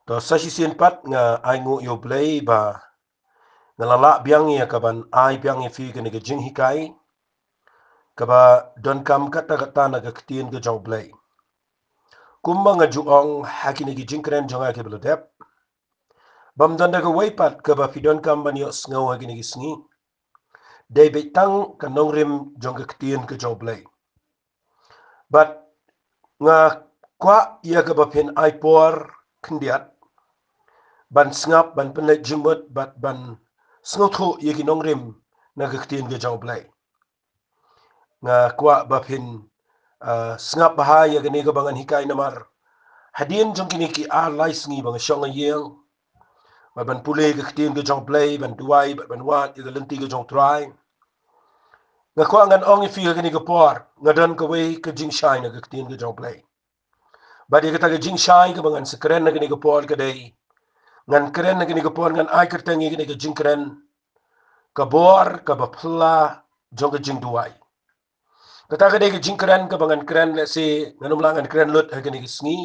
To sashi sin pat nga ai ngu yo play ba ngalala biang ya kaban ai biang ya fi ke jing hikai kaba don kam kata kata na ga ktien ga jong play. Kumba nga juong hakini gi jingkren jonga ke belodep. Bam don daga waipat kaba fidon kam ban yo sngaw hakini gi sngi. Dei betang ka nongrim jong ga ktien ga jong play. But nga kwa ya kaba pin ai por kendiat ban sngap ban penle jingmot bat ban snotho yeki nongrim na ga ktien ga jong play. Nga kwa bapin sngap bahaya gani ga bangan hikai namar hadien jong kini ki a lai sngi bang shong yeng ban pule ga ktien ga jong play ban duai ban wat ga lenti ga jong try nga kwa ngan ong fi ga ni ga por nga dan ka wei ka jing shai na ga ktien ga jong play ba de ga ta ga jing shai ga bangan sekren na ga ni ga por ka dei ngan kren na ga ni ga por ngan ai kerteng ga ni ga jing kren ka bor ka ba phla jong ga jing duai kata ka dei ga jing kren ka bangan kren le se nganum la ngan kren lut ha ga ni ga sngi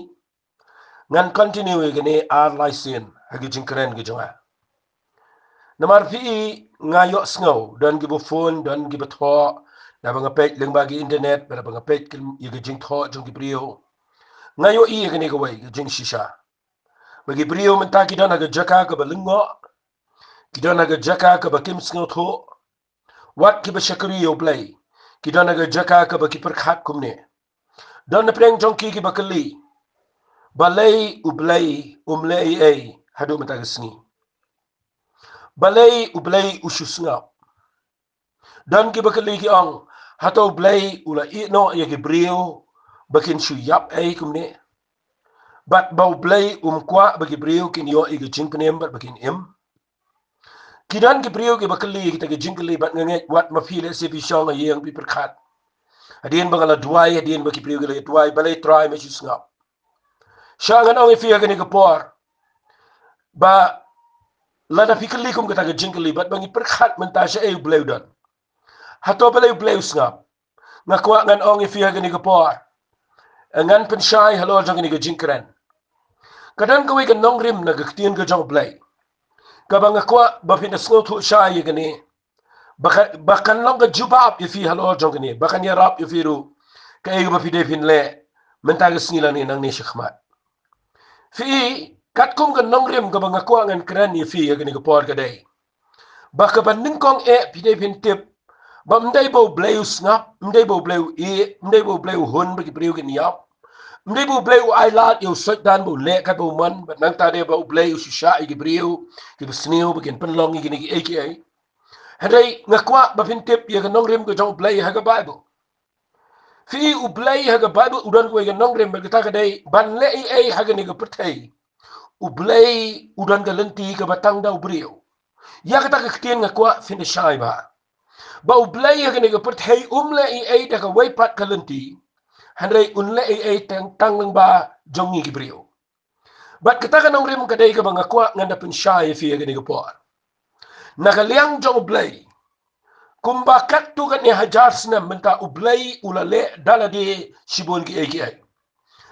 ngan continue gani ar laisin hagi jingkren gi jonga namar fi nga yo snow don gi bu phone don gi bu tho na banga page leng bagi internet bana banga page gi jing tho jong gi brio nga yo i gani ga wai gi jing shisha bagi brio man ta ki don ga jaka ka balingo ki don ga jaka ka bakim snow tho wat ki ba shakri yo play ki don ga jaka ka ba ki per khat kumne don na preng jong ki bakali balay ublay umlay ay hadu matagasni balay ublay ushusngap dan ki bakali ki ang hato ublay ula ino ya ki brio bakin shu yap ay kumne bat ba ublay kwa bagi brio kin yo igi jingknem bat bakin im kidan ki brio ki bakali ki tagi jingkali bat nganget wat mafile se bi shong yang bi perkat adien bangala duai adien baki brio ki duai balay try me shusngap shangan ang ifiya gani ka por ba lada fikali kum kata ka jingkali bat bangi perkhat menta sya ay bleudan hato balay bleu ngap nga kwa ngan ong ifiya gani ka por ngan pensyai halo jang gani ka jingkren kadan kawi ka nongrim na gaktien ka jang blay ka banga kwa ba pina sngotu syai gani bakan long ka jubab ifi halo jang gani bakan yarap ifiru ka ay ba pide pinle menta ka sngilan nang ni shikmat fi kat kum ka nongrim ka banga kwa ngan kran ni fi gani ka por ka dai ba ka ban ning kong e pide pin tip ba mdai bo bleu snap mdai bo bleu e mdai bo bleu hun ba ki bleu ki niap mdai bo bleu ai lat yo sot dan bo le ka bo man ba nang ta de bo bleu shisha i ki bleu ki sneu ba kin pen long ki ni ki ai hadai nga kwa ba pin tip ya ka nongrim ka jong bleu ha ka bible fi u bleu ha ka bible udan ko ya nongrim ba ka dai ban le ai ha ga ni ka pertai u bleu udan ka lenti ka batang da u bleu ya ka ta ka ktien nga kwa fin de shai ba u blay ha ni ga pert hey umle ai da ka wai pat kalenti hanrei unle ai tang lang ba jongi ki brio bat kita ka nong rim ka dai ka mga kwa nganda pin shy fi ga ni ga por nakaliang jong blay kumba kat tu ka ni hajar sna menta u blay ulale dala di sibon ki ai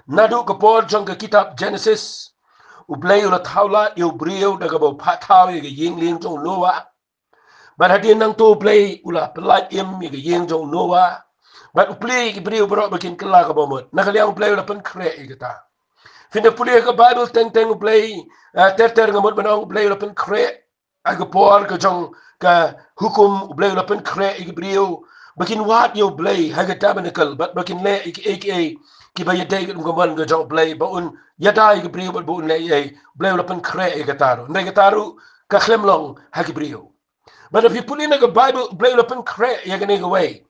nadu ka por jong ka kitab Genesis u blay ula thawla yu brio da ka ba pha thaw ga ying ling jong lowa but hadin nang to play ula pelai im mi ga yeng jong noa but play ki brio bro bakin kala ka bomot nakaliang play ula pen kre igata finda play ka bible teng play ter ngamot banong play ula pen kre aga por ka jong ka hukum play ula pen kre ig brio bakin wat yo play haga tabernacle but bakin le aka ki ba yadai ka man ga jong play ba un yadai ig brio ba un le play ula pen kre igataru ndai gataru ka khlemlong hagi brio. But if you put in a Bible, play up in cray, you're going to go away.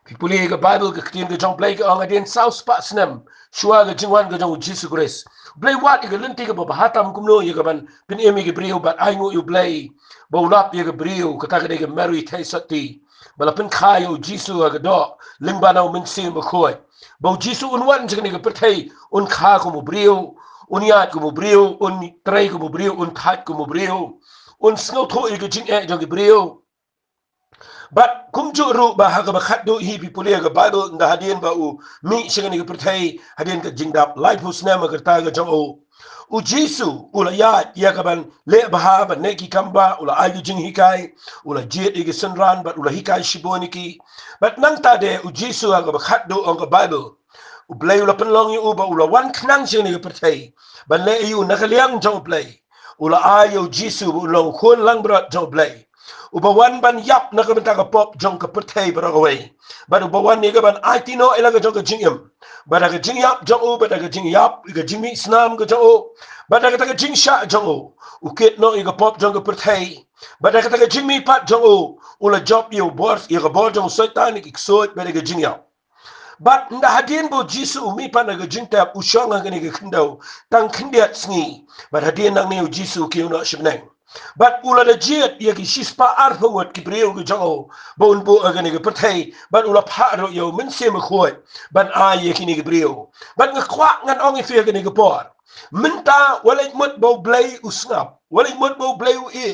If you put in a Bible, you can jump play on again South Spatsnam, Shua, the Jinwan, the Jong, Jesus Grace. Play what you can think about Hatam Kumno, you can pin Emi Brio, but I know you play. Bolap, you can brio, Kataka, Mary Taysati, Balapin Kayo, Jisu, a dog, Limbano, Minsin, McCoy. Bo Jisu, and one, you can put hey, un car como brio, un yard como brio, un tray como brio, un tight como brio. Un snow to you jing e jong brio but kum ju ru ba ha ga khat do hi people ga bible nda hadien ba u mi singani ga prthai hadien ka jing dap life husna ma garta ga jong u Jisu ula ya kaban le baha ban neki kamba ula ayu jing hikai ula jet igi senran bat ula hikai shiboniki bat nang tade u Jisu aga bakhat do ang Bible u play ula penlong yu ba ula wan knang sing ni pertai ban le yu nakaliang jong play ula ayu Jisu ulong khon lang brat jong play ubawan ban yap na kabenta ka pop jong ka pertai baragaway ban ubawan ni ka ban aitino ila ka jong ka jingim bada ka jing yap jong u bada ka jing yap ka jing mi snam ka jong u bada ka ta jing sha jong u ukit no i ka pop jong ka pertai bada ka ta jing mi pat jong u ula job yu bor i ka bor jong satan ik sot bada ka jing yap bat nda hadin bo Jisu mi pat na ka jing tap ushong ka ni ka kendau tang kendiat sngi bat hadin nang ni Jisu ki no shibneng bat ula da jet ya ki shispa arphawat ki breu ki jango bon bo agani ki pertai bat ula pharo yo min se ma khoi bat a ye ki ni ki breu bat nga kwa ngan ong i fe ki ni ki por minta walai mut bo blai usngap walai mut bo blai u e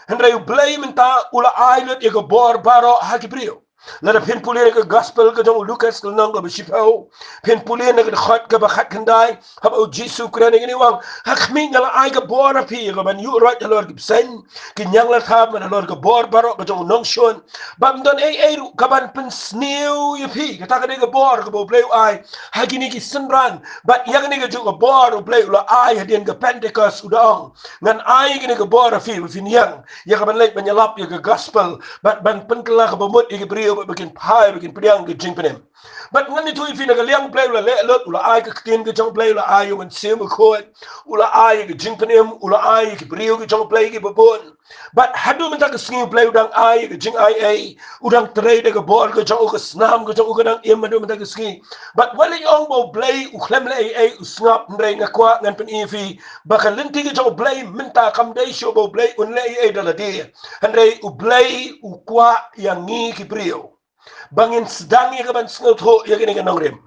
hendrai blai minta ula ailet ye ko bor baro ha ki breu lada pen pulen ke gospel ke jong Lucas ke nang ke besipau pen pulen ke khat ke bakhat kendai hab o Jisu krane ni wang hak mi ngala ai ke bor api ke ban yu rat lor ke sen ke nyang la thab man lor ke bor baro ke jong nong shon bam don ai ka ban pen sneu ye pi ke ta ke bor ke bo play ai hagini ki senran bat yang ni ke jong bor o play ula ai hadin ke Pentecost udang ngan ai ke bor api fin yang ya ka ban lek banyalap ye ke gospel bat ban pen kala ke bomot ye ke brio bikin pai bikin priang ke jing penem bat ngani tu ifi na liang play ula le lot ula ai ke tin ke jong play ula ai yo sem ko ula ai ke jing penem ula ai ke brio ke jong play ke babon bat hadu minta ke sing play udang ai ke jing ai udang trade ke bor ke jong ke snam ke jong ke dang em hadu minta ke sing bat wali ong bo play u klem le ai u snap ndre ngakwa ngan pen ifi bakal lenti ke jong play minta kam dai show bo play un le ai dala de andre u play u kwa yang ni ke brio bangin sedang ya kaban sngot ho ya kini kanong rem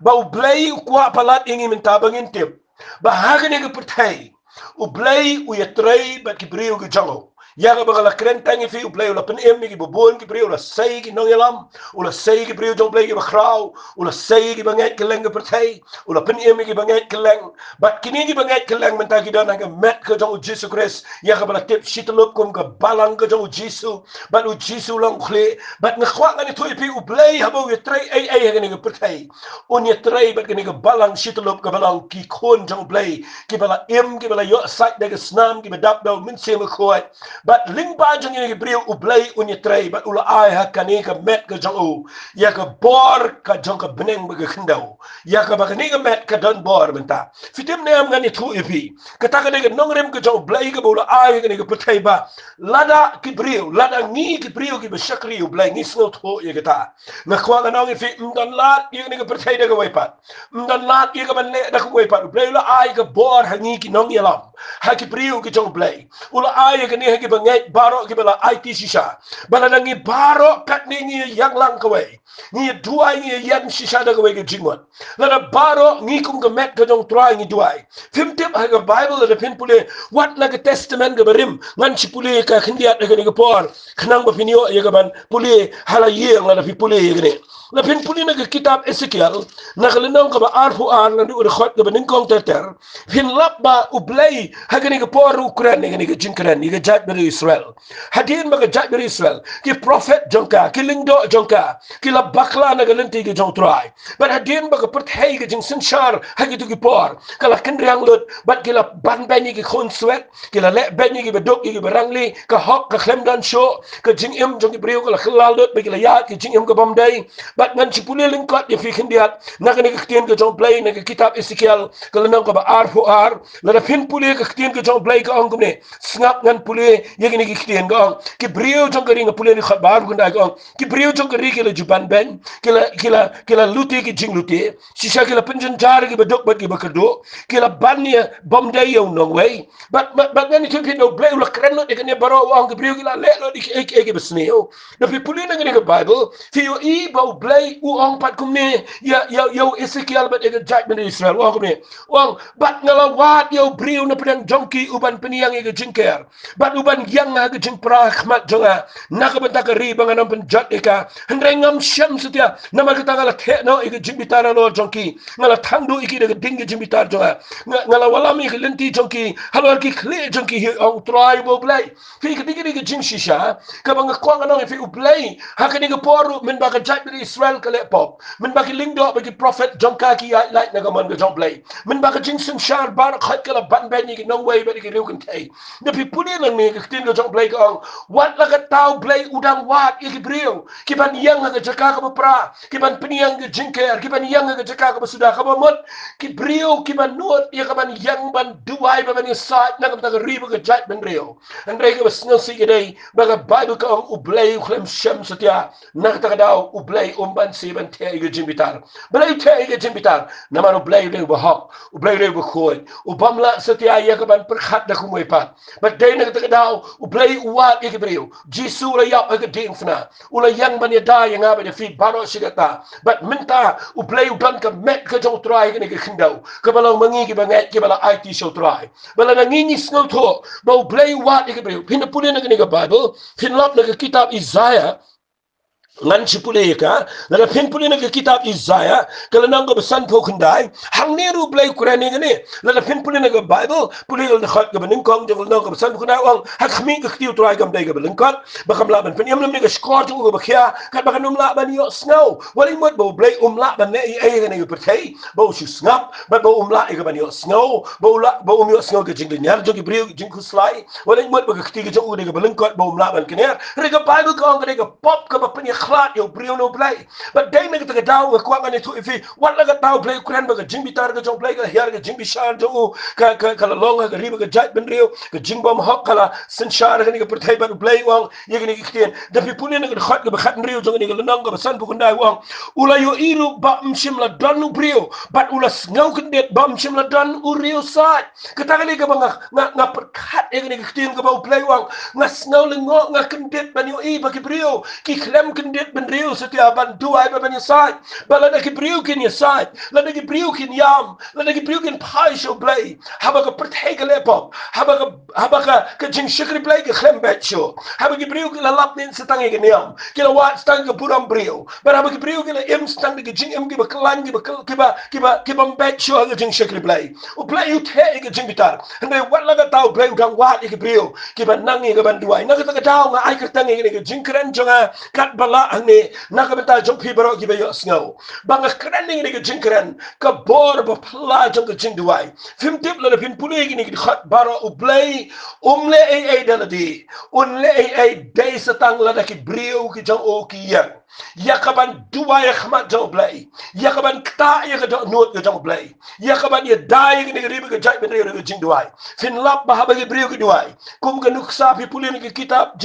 bau blay kwa palat ingi minta bangin tip bahaga ni ke pertai u blay u ya tray bat ki brio ke jango ya ka bagala krentang ifi u blay ula pen em ki bobon ki brio ula say ki nong yalam ula say ki brio jong blay ki bakrau ula say ki banget ke leng ke pertai ula pen em ki banget ke leng bat kini ki banget ke leng minta ki dan ka met ke jong Jisu Christ ya ka bala tip shitlup kum ka balang ke jong Jisu bat u Jisu lang khle bat ngkhwa ngani tu ifi u blay habo ya tray ai ka ni ke pertai un ya tray bat kini ka balang shitlup ka balang ki khon jong blay ki bala em ki bala yo sait de ke snam ki bedap daw min se ma khoi bat ling ba jong ni brio u blay un ya tray bat ula ai ha kani ka met ka jong u ya ka bor ka jong ka beneng ba ka kendau ya ka ba kani ka met ka don bor benta fitim ne am ngani tu ifi kata ka de nong rem ka jong blay ka ula ai ka ni ka pertai ba lada ki brio lada ngi ki brio ki ba shakri u blay ngi snot ho ya kata na kwa ka nong ifi mdan lat ya ni ka pertai de ka waipat mdan lat ya ka ban le da ka waipat blay ula ai ka bor ha ngi ki nong yalam ha ki brio ki jong blay ula ai ka ni ha ki bangai baro ki bala IT shisha bala nangi baro kat ni ngi yang lang kawai ngi duai ngi yang shisha da kawai ke jingwan lada baro ngi kum ka met ka jong try ngi duai fim tip ha ka Bible da pin pule wat la ka testament ka barim ngan si pule ka khindiat ka ni ka por khnang ba pinio ya ka ban pule hala yeng la pi pule ya ni la pin pule na ka kitab Ezekiel na ka lenong ka ba arfu an na du khot ka baning kong ter pin lap ba ublay ha ka ni ka por ukran ni ka jingkran ni ka jat beri Israel hadin maka jat beri Israel ki prophet jongka ki lingdo jongka ki la bakla na galenti ki jong try but hadin maka perthai ki jing sinshar ha ki tu ki por kala kendriang lut but ki la ban bani ki khon swet ki la le bani ki bedok ki berangli ka hok ka klem dan show ka jing im jong ki brio kala khalal lut ki la yat ki jing im ka bomdai but ngan chipule lingkot ki fi khindiat na ka ni ki tien ka jong play na ki kitab Ezekiel kala nang ka ba ar fu ar la pin pule ka tien ka jong play ka ong ne snap ngan pule yegini ki kiten gong ki brio jong kari nga pule ni khabar gunda gong ki brio jong kari ki la juban ben ki la luti ki jing luti sisa ki la penjon jar ki bedok bat ki bakerdo ki la bania bom day yo nong way but ngani tu ki no blay ula kren no ikane baro wang ki brio ki la le lo ki besneo na pi pule na ngani ka Bible fi yo i ba blay u ong pat kumne ya Ezekiel bat ega judgment Israel wang kumne wang bat ngala wat yo brio na nang jongki uban peniang ega jingker bat uban yang ha jing prahmat jonga nakabenta ka ri bangan penjat eka hendrai ngam syam setia nama kita ngala no ega jimbitara lo jongki ngala tangdu iki de dingge jimbitar jonga ngala walami ke lenti jongki halor ki kle jongki hi au tribe blai fi ke digi jing shisha ka bang kwang no fi ublai ha ke digi poru men ba ka jat bi Israel ka le pop men ba ki lingdo ba ki prophet jongka ki light na ka man ka jong blai men ba ka jing sing shar bar khat kala ban ben ni no way ba ki riu kan tai ne pi puni lang ni ka tin ka jong blai ka wat la ka tau blai udang wat iki brio ki ban yang ka jaka ka pra ki ban peniang ka jingker ki ban yang ka jaka ka sudah ka mot ki brio ki ban nuot ya ka ban yang ban duai ba ban sa na ka ta riba ka jat ben rio andai ka basngal si ka dai ba ka bible ka ublai khlem sham setia na ka dau ublai ban si ban te ka jimbitar blai te ka jimbitar na man ublai le ba hak ublai le ba khoi ubamla setia ya ka ban perkhat da kumoi pat ba dai na ka dau ublai wat ka brio jisu la ya ka ding fna ula yang ban ya da yang aba de fi baro sigata but minta ublai uban ka met ka jong try ka ni ka khindau ka balang mangi ki bangat ki bala IT show try bala na ngini snow to ba ublai wat ka brio pin puli na ka bible pin lop na ka kitab Isaiah ngan sipule ka na pin puli na ka kitab Isaiah kala nang ka besan po kundai hang ni ru blai kurani ngani na pin puli na ka bible puli na khat ka baning kong jong nang ka besan kundai wang hak khmi ka tiu try kam dai ka baling kat ba kam la ban pin yam lam ni ka score jong ka bakhya kat ba kanum la ban yo snow wali mot bo blai la ban ne ai ka ni pertai bo su snap ba bo la ka ban yo snow bo yo snow ka jing nyar jong ki brio jing ku slai wali mot ba ka ti ka jong ka baling kat bo la ban kiner re ka bible ka ka pop ka ba pin khlat yo brio no play but dai me ka daw ko ngani tu ifi wala ka daw play kuran ba ka jingbi tar ka jong play ka hiar ka jingbi shar jo ka long ka riba ka jat ben rio ka jingbom hok kala sin shar ka ni ka pertai ba play wang ye ka ni kitien da pi punin ka khat ka ba khat rio jong ni ka nang ka san pu kundai wang ula yo iru ba mshim la don brio but ula ngau kendet ba mshim la don u rio sat ka ta ni ka ba nga perkhat ye ka ni kitien ka ba play wang nga snow lengo nga kendet ban yo i ba ki brio ki klem kendet ben rio setiap ban dua ba ban side bala na ki brio kin ya side la na ki brio kin yam la na ki brio kin pai show play haba ka perthai ka lepop haba ka jing shikri play ka klem bet show haba ki brio la lap nin setang ke niam kila wat stang ka puram brio but haba ki brio ki la em stang ki jing em ki ba klan ki ba bet show ka jing shikri play u play u the ka jing bitar and wat la ka tau play udang wat ki brio ki ba nang ka ban dua na ka tau nga ai ka tang ka jing kren jonga kat bala angni nakabenta jong pibaro ki bayo snow banga krenning ni ka jingkren ka bor ba pla jong ka jingduai fim tip la pin puli ki ni khat baro ublay umle ai daladi unle ai dai satang la ki brio ki jong o ki yang yakaban dua ya khmat jong blay yakaban kta ya ka not ka jong blay yakaban ya dai ni ribe ka jai ben ka jingduai fin lap ba ba ki brio ki duai kum ka nuksa pi puli ni ki kitab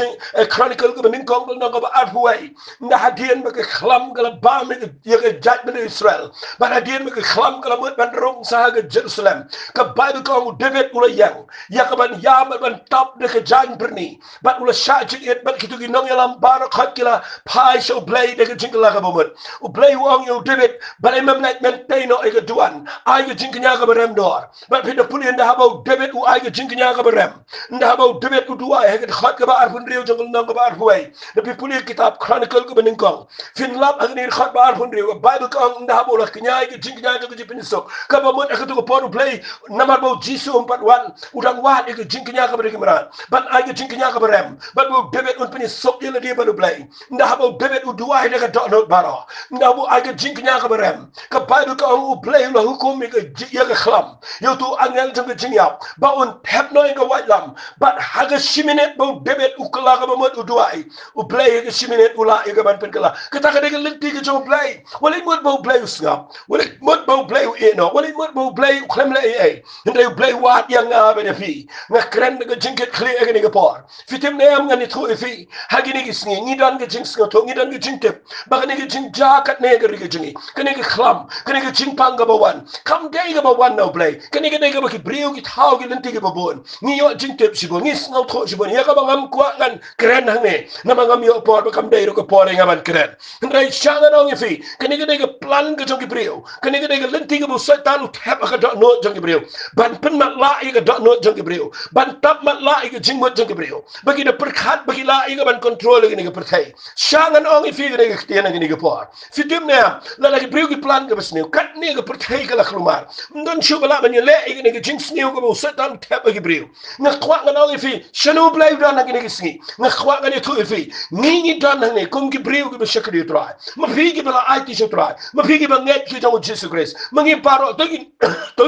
chronicle ka bening kong na ka ba arhuai na hadian me ke khlam kala ba me ye ke jat ben Israel ba hadian me ke khlam kala mot ban rong sa ke Jerusalem ka bible ko David ula yang yakaban ya ban top de ke jan berni ba ula sha jing et ban kitu gi nong yalam bar khat kila pai so blay de ke jingla ka bomot u blay wong yo David ba le mem like men teno e ke duan ai ke jingnya ka berem dor ba pin de pulin da habo David u ai ke jingnya ka berem nda habo David u dua he ke khat ka ba arfun riu jong nong ka ba arhuai de pulin kitab chronicle ko bening kong fin lap agni khat ba arfun riu bible kong nda habo la knyai ke jingnya ke jipin sok ka ba mot akatu ko poru play namar bo jisu 41 udang wat ke jingnya ka berem ran ban ai ke jingnya ka berem ba bo David un pin sok ye le dia ba play nda habo David u dua he ka do not baro nda bo ai ke jingnya ka berem ka bible kong u play la hukum ke ye ka khlam yo tu angel jong ke jingya ba un tap no ka wat lam but haga shiminet bo David u kala ka ba mot u dua u play ke shiminet ula ye ka ban pen kala ka ta ka de lenti ke jong play wali mot bo play usngap wali mot bo play eno wali mot bo play klem le ai ndai play wat yang nga be de fi nga kren ke jingket khle ke ni ke por fitim ne am nga ni thu fi hagi ni kisngi ni dan ke jing sko to ni dan ke jing jingtep bakan ke jing jakat ne ke jingi kene ke khlam kene ke jing pang ga bawan kam dei ga bawan no blay kene ke dei ga baki brio ki thau ki lenti ke babon ni yo jingtep sibon ni ngau tho sibon ya ka bangam kwa ngan kren hang ne na mangam yo por bakam dei ro ko por ngaban kren rai shanga no ngi fi kene ke dei ga plan ga jong ki brio kene ke dei ga lenti ke bu setan thep ka do no jong ki brio ban pen mat la i ga do no jong ki brio ban tap mat la i ga jing mo jong ki brio bagi da perkhat bagi la i ga ban control ga ni ga perthai shangan ong i fi ga ni ga tiana ga ni ga por fi dim ne la la ki brio ki plan ga basne kat ni ga perthai ga la klumar ndon shu bala ban le i ga ni ga jing sneu ga bu setan thep ga brio nga kwa ga ong i fi shanu blai da na ga ni ga sngi nga kwa ga ni thu i fi ni dan na ne kum ki brio ga shakri trai ma fi gi bala ai ti shu trai ma fi gi ba nget ki jong Jesus Christ mangi paro to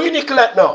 gi ni klat no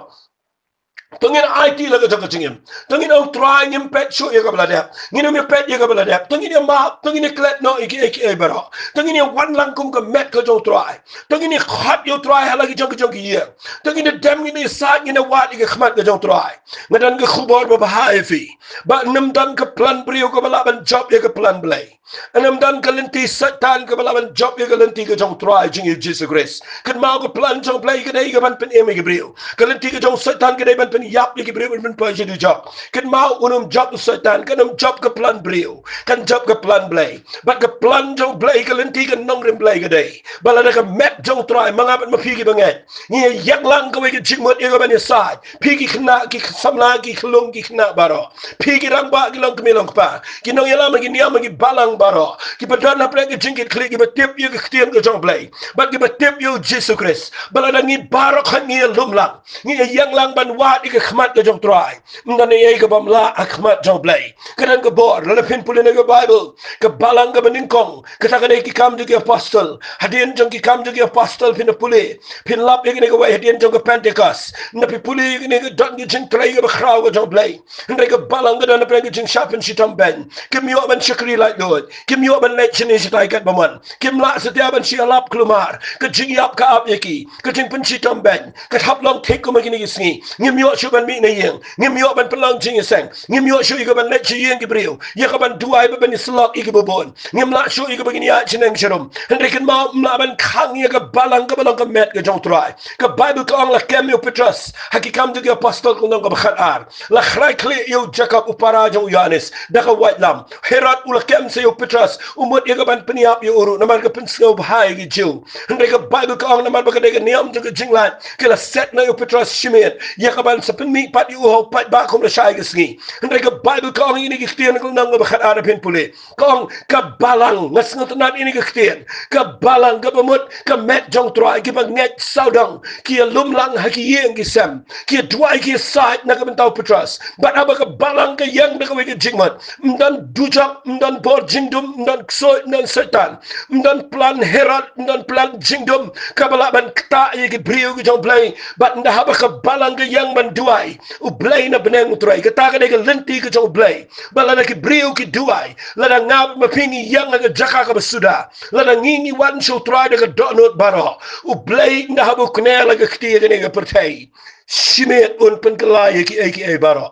tungin IT laga jaga jingim tungin ang try ngim pet show ya kabla dep ngin me pet ya kabla dep tungin ya ma tungin ni klet no iki e baro tungin ya wan lang kum ka met ka jong try tungin ni khat yo try hala gi jong ye tungin ni dem ni sa ni wat gi khmat ka jong try ngadan ga khubor ba ha fi ba nam dan ka plan brio ka bala ban job ya ka plan blay anam dan ka lenti satan ka bala ban job ya ka lenti ka jong try jing Jesus Christ kan ma ka plan jong play ka dai ka ban pen em ga brio ka lenti ka jong satan ka dai ban yap lagi brio ben pa jadi job kan mau unum job setan kan job ke plan brio kan job ke plan blay but ke plan jong blay ke lenti kan nong rim blay ke dai bala da ka met jong try mangabat ma pigi banget ni yak lang ka we ke jingmot e ban side pigi khna ki samla ki khlong ki khna baro pigi rang ba ki long kmelong pa ki nong yala ma ki niam ki balang baro ki padan na pre ke jingit klik ki batip ye ke khtiam ke jong blay but ki batip yo Jesus Christ bala da ni baro khan ni lumlang ni yang lang ban wat ke khmat ke jong try ndan ye ke bamla akhmat jong blay kadan ke bor la pin pulin ke Bible ke balang ke beningkong ke ta ke kam ke apostle hadien jong ki kam ke apostle pin puli pin lap ye ke we hadien jong ke Pentecost na pi puli ke ke don ke jing try ke khrau ke jong blay ndai ke balang ke dan pre ke jing shapen shitam ben ke mi ban shakri like Lord ke mi ban let chini shitai kat baman ke mla setia ban shi alap klumar ke jing yap ka ap ye ki ke jing pen shitam ben ke hap long take ko ma ki ni sngi ngim yo shu ban mi na yeng ngim yo ban pelang jing sang ngim yo shu ban let chi yeng ki brio ye ka ban duai ban slok ik bobon ngim la shu ik ban ya chineng shirum ndai kan ma mla ban khang ye ka balang ka met ke jong try ke Bible ka ang la kem yo Petrus hakikam de apostle ko nang ka bakhat ar la khrai kle yo Jacob upara jong Yohanes da ka white lam Herod ula kem se yo Petrus umut ye ka ban peniap yo uru naman ka pensau bahai gi jiu ndai ka Bible ka ang naman ba ka de niam jong jinglan ke la set na yo Petrus shimet ye ka ban sa mi pat yu ho pat ba kom la shai gisngi ndai ka Bible ka ang ini gistien ko nang ba khat ara pen pule kong ka balang ngas ngat ini gistien ka balang ka bamut ka met jong try ki bang net saudang ki lum lang ha ki yeng ki sam ki dwai ki side na ka bentau Petrus but aba ka balang ka yang na ka we jingmat mdan dujak mdan bor jingdum mdan so mdan setan mdan plan Herod mdan plan jingdum ka balaban kta ye ki brio ki jong blay but nda haba ka balang ka yang man duai u blay na beneng utrai ka ta ka de ka lenti ka jong blay bala na ki brio ki duai la na ngab mapingi yang na ka jaka ka basuda la na ngingi wan so try de ka donut baro u blay nda haba knela ka kti ka ne ka pertai shimet un pen kala ye ki e baro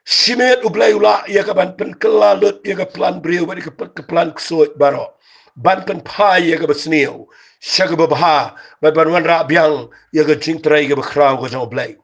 shimet u blay ula ye ka ban pen kala lut ye ka plan brio ba ka plan so baro ban pen pai ye ka basneu shaga babha ba ban ra byang ye ka jing trai ka bakrau ka jong blay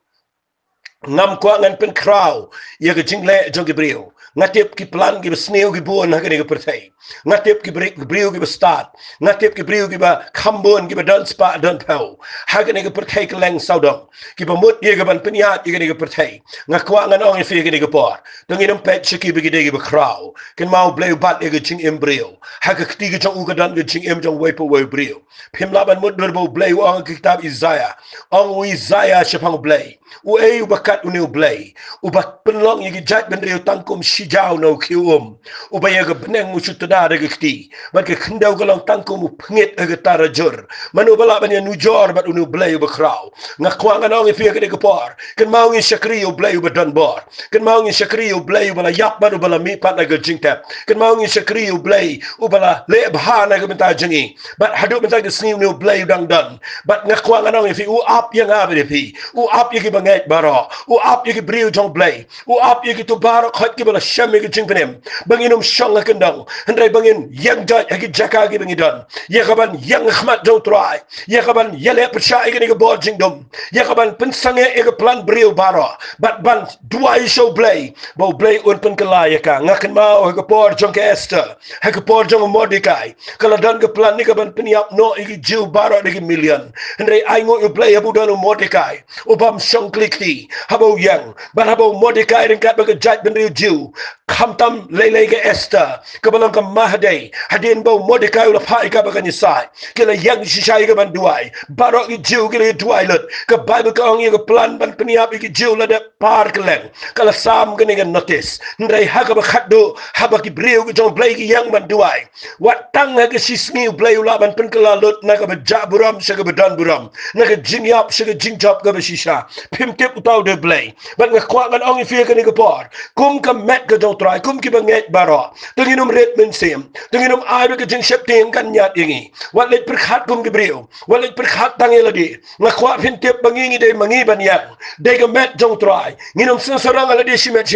ngam kwa ngan pen kraw ye ka jingle jong ki brio ngatip ki plan ki sneo ki bon ha ka pertai ngatip ki brio ki start ngatip ki brio ki ba khambon ki ba dan spa dan pau ha ka pertai ka leng saudong ki ba mut ye ka ban penyat ye ka pertai ngakwa ngan ong fi ka por dongin pet chiki bi ki ba kraw ken mau bleu bat ye ka jing embryo ha ka kti ka jong u ka dan ka jing em jong wepo we brio pim laban mut berbo bleu ong ki kitab Isaiah ong Isaiah shapang blay u e u bakat u blay u bat penlong ye ki jat ben rio tangkum shijau no kium u ba ye ka beneng mu chutada de kti bat ke khendau ka long tangkum u phngit ga tarajur manu bala ban ye nu jor bat u blay u bakraw ngakwa nganong fi ka por ken mau ngi shakri u blay u badan bor ken mau ngi shakri u blay u bala yap ba u bala mi pat na ga jingtap ken mau ngi shakri u blay u bala le bha na ga benta jingi bat hadu benta ga sniu nu blay dang dan bat ngakwa nganong fi u ap yang abi fi u ap ye ki bangai baro u ap ye brio jong blay u ap ye to bar khat ki bala sham ye jing penem banginum shong kendang hendrai bangin yang jaj ye jaka gi bangidan ye kaban yang khmat jong trai ye kaban yele persha ye ni bor jing dom ye kaban pensange ye plan brio baro bat ban duai show blay bo blay un pen kala ye ka ngaken mau he por jong ke Esther he por jong Mordecai kala dan ke plan ni kaban peniap no ye jiu baro de million hendrai ai ngo you blay abu dan Mordecai obam shong klikti habo yang ban habo Mordecai ring kat baga jaj ben jiu khamtam lele ke Esther kabalang ka Mahday hadin bo Mordecai la phai ka baga ni sai kila yang shisai ka ban duai barok i jiu kila duai lut ka Bible ka ong ye plan ban peniap i jiu la de par keleng kala sam ka ni notice ndai ha ka ba khatdo ha ba ki breu ka jong blai ki yang ban duai wat tang ha ka sismi blai la ban pen kala lut na ka ba ja buram sa ka ba dan buram na ka jing yap sa ka jing chop ka ba shisha pim tip utau de blai ban nga kwa kan ong i fi ka ni ka por kum ka met ka jong try kum ki ba nget baro tenginum red men sem tenginum ai ba ka jing shep ting kan nyat ingi wat let perkhat kum ki breu wat let perkhat tang eladi nga kwa pim tip bangingi de mangi ban yang de ka met jong try nginum sing sarang ala de shimet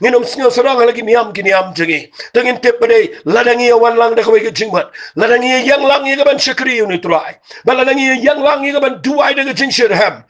nginum sing sarang ala ki niam jingi tengin tip ba de ladangi wan lang da ka ka jing mat ladangi yang lang ye ka ban shakri ni try ba ladangi yang lang ye ka ban duai de ka jing shirham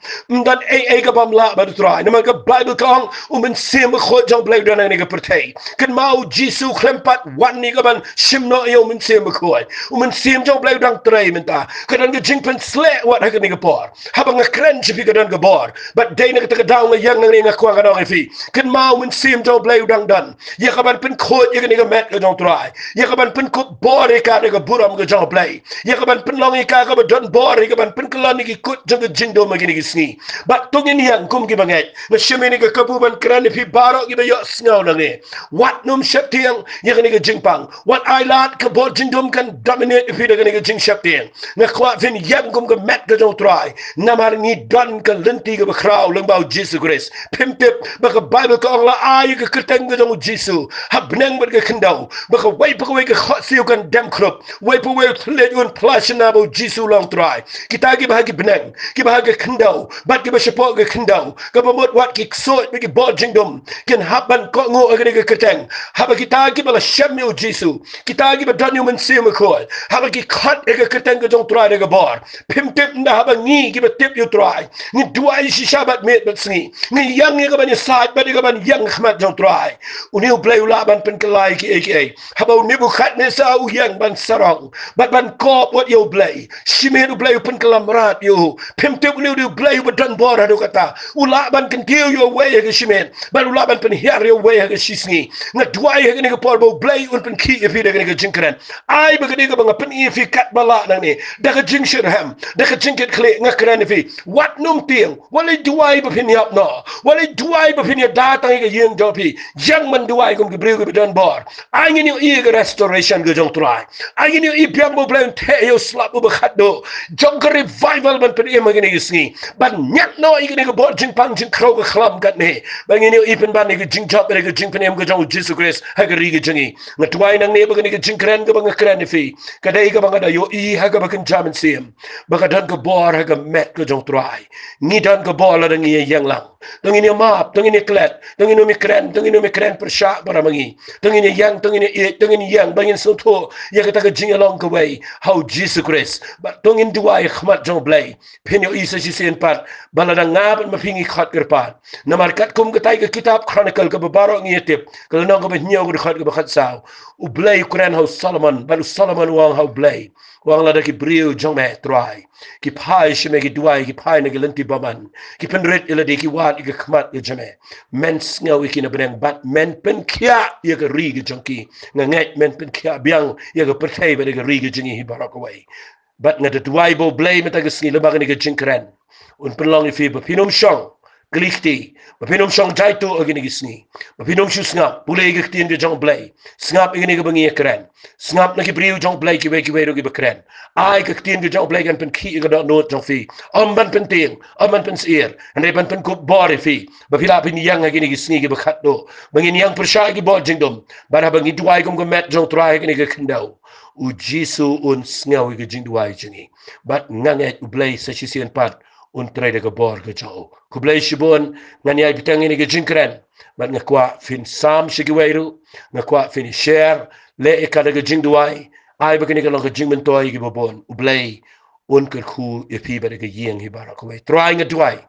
dan ai ka bam la ba try nama ka Bible kong men sem ko jong blai dan ni ka pertai kan mau Jisu klempat wan ni ka ban simno yo men sem ko men sem jong blai dang trai menta kan ka jing pen sle wat ha ka ni ka por habang ka kren chi ka dan ka bor but day na ka daw nga yang ni nga kwa ka dang fi kan mau men sem jong blai dang dan ye ka ban pen ko ye ka ni ka met ka jong trai ye ka ban pen ko bor ka ni ka buram ka jong blai ye ka ban pen long ka ba don bor ka ban pen ka ni ki kut jong ka jing do ma ki ni sngi but tungin yang kum ki bangai na shimini ka kabuban kran fi baro ki ba yo sngaw na nge wat num shep tiang ye ka ni ka jing pang wat ai lat ka bor jing dom kan dominate fi da ka ni ka jing shep tiang na kwa fin yang kum ka met ka jong trai na mar ni don ka lenti ka ba kraw lang ba Jesus Christ pim pip ba ka Bible ka ong la ai ka kerteng ka jong Jesus habneng ba ka kendau ba ka wai pa ka wai ka khot siu kan dem krop wai pa wai tlet un plus na ba Jesus long trai kita ki ba ki beneng ki ba ka kendau bat ki ba support ka kendau ka ba mot wat ki sot ba ki bo jing dom ken haban ko ngo ka ni ka kerteng haba kita ki ba la shem yo Jesus kita ki ba dan yo men siu ma ko haba ki khot ka kerteng ka jong trai ka bor pim tip na haba ngi ki ba tip yo trai ni duai si shabat met bat sngi ni yang ye ka ban sait ba ka ban yang khmat jong trai uni play ula ban pen kelai ki aka haba ni bu khat ne sa u yang ban sarong bat ban kop what yo play shime du play pen kelam rat yo pim tip ni du play ba dan bor adu kata ula ban kan kill yo way ka shime ban ula ban pen here yo way ka shisngi na duai ka ni ka por bo play un pen ki fi da ka jingkran ai ba ka ni ka bang pen i fi kat bala nang ni da ka jing shirham da ka jing ket kle ngakran fi wat num tiang wala duai ba pin yap no wala duai ba pin ya datang ka yeng jo pi yang man duai kum ki breu ka dan bor ai ni i ka restoration ka jong try ai ni i piam bo plan te yo slap ba khat do jong ka revival ban pen e ma ni sngi ban nyat no i ni ka bor jing pang jing kro ka khlam kat ne ba ni i pen ban ni ka jing chop ka jing pen em ka jong Jesus Christ ha ka ri ka jingi na duai nang ne ba ni ka jing kran ka ba ngakran fi ka dai ka ba da yo i ha ka ba kan jaman sim ba ka dan ka bor ha ka met ka jong try ni dan ka bor la ngi yang lang tong ini map tong ini klet tong ini mikren persha bara mangi tong ini yang tong ini yang bangin soto ya ka ta jing along ka way how Jesus Christ but tong in duai khmat jong blai penyo isa si sen pat bala da ngab ma fingi khat gerpat na markat kum ka tai ka kitab chronicle ka baro ngi tip ka no ka nyaw ka khat ka khat saw u blai kuran how Solomon balu Solomon wang how blai wang la da ki brio jong me try ki pai shime ki duai ki pai na ki lenti baman ki penret ila de ki wat ki khmat ki jame men sngaw ki na beneng bat men pen kya ya ka ri ki jongki ngangat men pen kya biang ya ka pertai ba de ka ri ki jingi hi barak away bat nga de duai bo blai meta ka sngi lebag ni ka jingkran un penlong fi ba pinom shong Gelichti, mapinom siyang jaito o ginigisni. Mapinom siya ngap, pulay gagtiin ka jong blay. Ngap igini ka bangi kren. Ngap nakibriw jong blay kiwe ro giba kren. Ay gagtiin ka jong blay kan pen ki ka not jong fi. Amban pen ting, amban pen sir. Anday pan pen kup bori fi. Mapila piniyang nga ginigisni giba katdo. Bangin yang persya giba jingdom. Bara bangi duay kong gamet jong try gini ka kendaw. U Jisu un sngaw ka jing duay jingi. Bat nganget u blay sa sisiyan pat. untrai de gabor ke jauh. Kublai shibon ngani ay bitang ini ke jingkren. Mat ngakwa fin sam shigiwairu, ngakwa fin share le ikada ke jing duai. Ay bakini ke long ke jing mentoi ke babon. Ublai un ke khu ipi bade ke yeng hi barak kuai. Try ngaduai.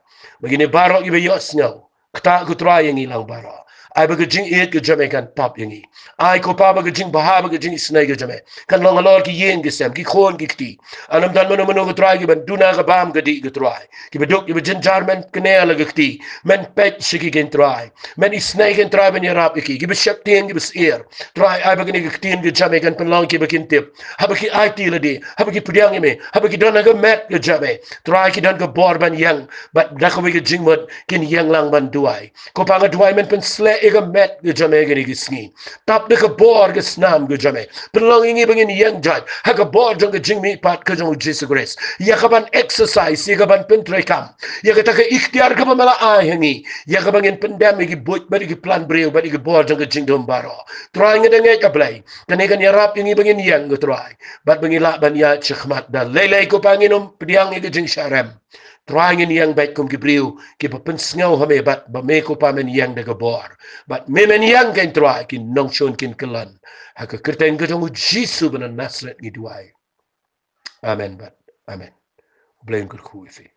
Begini barak ibe yos nyau. Kata ku try yang ilang barak. Ay baga jing eat ke jame kan tap yangi. Ay ko pa baga jing baha baga jing isnay ke jame. Kan long alor ki yen ke sem ki khon ki kti. Anam dan mano ke try ki ban duna ke bam ke di ke try. Ki beduk ki bejin jarmen kene ala ke kti. Men pet shiki ken try. Men isnay ken try ben yarap ki. Ki beshap tien ki bes ear. Try ay baga ni ke ktien ke jame kan penlong ki bakin tip. Haba ki ay ti la di. Haba ki pudyang ime. Haba ki dona ke met ke jame. Try ki dan ke bor ban yang. But dakawi ke jing mod kin yang lang ban duai. Ko pa nga duai men pen sle ega met ge jame gani ge sngi tap de ke bor ge snam ge jame penlong ingi bangin yang jaj ha ke bor jong ge jing mi pat ke jong Jesus grace ya ka ban exercise ya ka ban pen trekam ya ka ta ke ikhtiar ka mala a hangi ya ka bangin pendam ge bot bari ge plan breu bari ge bor jong ge jing dom baro try nge de ka blai kan kan yarap ingi bangin yang ge try bat bangin la ban ya chikhmat da lele ko panginom pediang ge jing sharem try ngin yang baik kum gibriu ki pa pensngau hame bat ba me ko pa men yang de gabor bat me men yang ken try kin nong shon kin kelan ha ka kerten ke jong jisu ben nasret ngi duai amen bat amen blame kur khu ifi